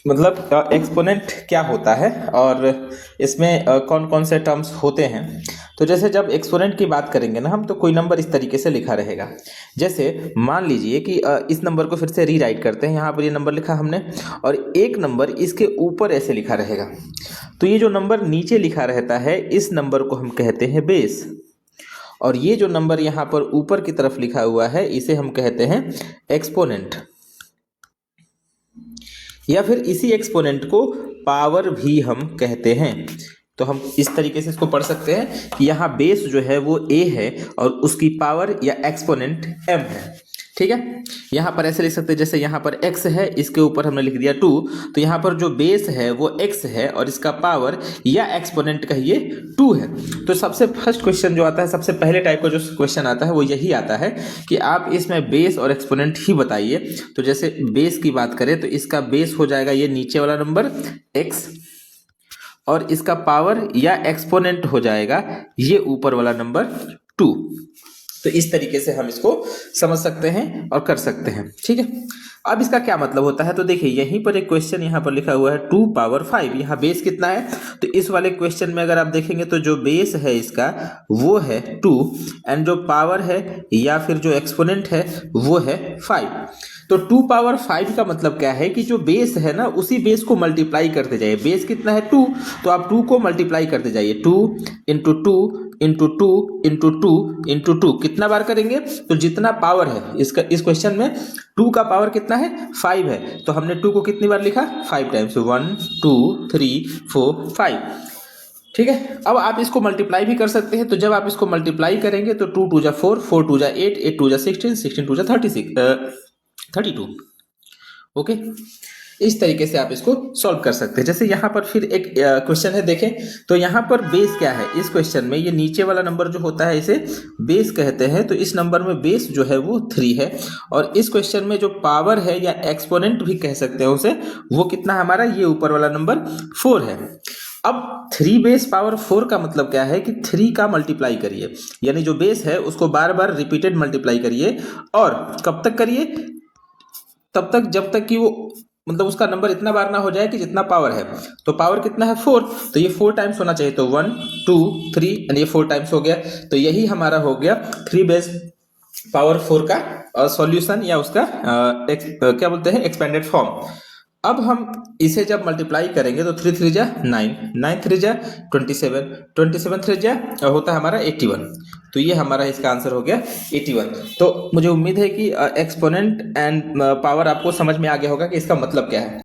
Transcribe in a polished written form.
मतलब एक्सपोनेंट क्या होता है और इसमें कौन कौन से टर्म्स होते हैं। तो जैसे जब एक्सपोनेंट की बात करेंगे ना हम, तो कोई नंबर इस तरीके से लिखा रहेगा। जैसे मान लीजिए कि इस नंबर को फिर से रीराइट करते हैं। यहाँ पर ये नंबर लिखा हमने और एक नंबर इसके ऊपर ऐसे लिखा रहेगा। तो ये जो नंबर नीचे लिखा रहता है इस नंबर को हम कहते हैं बेस, और ये जो नंबर यहाँ पर ऊपर की तरफ लिखा हुआ है इसे हम कहते हैं एक्सपोनेंट, या फिर इसी एक्सपोनेंट को पावर भी हम कहते हैं। तो हम इस तरीके से इसको पढ़ सकते हैं कि यहाँ बेस जो है वो a है और उसकी पावर या एक्सपोनेंट m है। ठीक है, यहाँ पर ऐसे लिख सकते हैं, जैसे यहाँ पर x है, इसके ऊपर हमने लिख दिया 2, तो यहाँ पर जो बेस है वो x है और इसका पावर या एक्सपोनेंट कहिए 2 है। तो सबसे फर्स्ट क्वेश्चन जो आता है, सबसे पहले टाइप का जो क्वेश्चन आता है वो यही आता है कि आप इसमें बेस और एक्सपोनेंट ही बताइए। तो जैसे बेस की बात करें तो इसका बेस हो जाएगा ये नीचे वाला नंबर x, और इसका पावर या एक्सपोनेंट हो जाएगा ये ऊपर वाला नंबर 2। तो इस तरीके से हम इसको समझ सकते हैं और कर सकते हैं। ठीक है, अब इसका क्या मतलब होता है, तो देखिए यहीं पर एक क्वेश्चन यहाँ पर लिखा हुआ है 2 पावर 5। यहाँ बेस कितना है, तो इस वाले क्वेश्चन में अगर आप देखेंगे तो जो बेस है इसका वो है 2 एंड जो पावर है या फिर जो एक्सपोनेंट है वो है 5। तो 2 पावर 5 का मतलब क्या है कि जो बेस है ना उसी बेस को मल्टीप्लाई करते जाइए। बेस कितना है 2, तो आप 2 को मल्टीप्लाई करते जाइए। 2 इंटू 2 इंटू 2 इंटू 2 इंटू 2, कितना बार करेंगे, तो जितना पावर है इसका, इस क्वेश्चन में 2 का पावर कितना है 5 है, तो हमने 2 को कितनी बार लिखा 5 टाइम्स, 1 2 3 4 5। ठीक है, अब आप इसको मल्टीप्लाई भी कर सकते हैं। तो जब आप इसको मल्टीप्लाई करेंगे तो 2 2 जा 4, 4 2 जा 8, 8 2 जा 16, 16 2 जा 32। ओके, इस तरीके से आप इसको सॉल्व कर सकते हैं। जैसे यहाँ पर फिर एक क्वेश्चन है, देखें तो यहाँ पर बेस क्या है इस क्वेश्चन में, ये नीचे वाला नंबर जो होता है इसे बेस कहते हैं। तो इस नंबर में बेस जो है वो 3 है, और इस क्वेश्चन में जो पावर है या एक्सपोनेंट भी कह सकते हैं उसे, वो कितना हमारा ये ऊपर वाला नंबर 4 है। अब 3 बेस पावर 4 का मतलब क्या है कि 3 का मल्टीप्लाई करिए, यानी जो बेस है उसको बार बार रिपीटेड मल्टीप्लाई करिए, और कब तक करिए, तब तक जब तक कि वो मतलब उसका नंबर इतना बार ना हो जाए कि जितना पावर है। तो पावर कितना है 4, तो ये 4 टाइम्स होना चाहिए, तो 1 2 3 एंड ये 4 टाइम्स हो गया। तो यही हमारा हो गया 3 बेस पावर 4 का सॉल्यूशन, या उसका क्या बोलते हैं एक्सपेंडेड फॉर्म। अब हम इसे जब मल्टीप्लाई करेंगे तो 3 3 जा 9, 9 3 जा 27, 27 3 जा होता है हमारा 81। तो ये हमारा इसका आंसर हो गया 81। तो मुझे उम्मीद है कि एक्सपोनेंट एंड पावर आपको समझ में आ गया होगा कि इसका मतलब क्या है।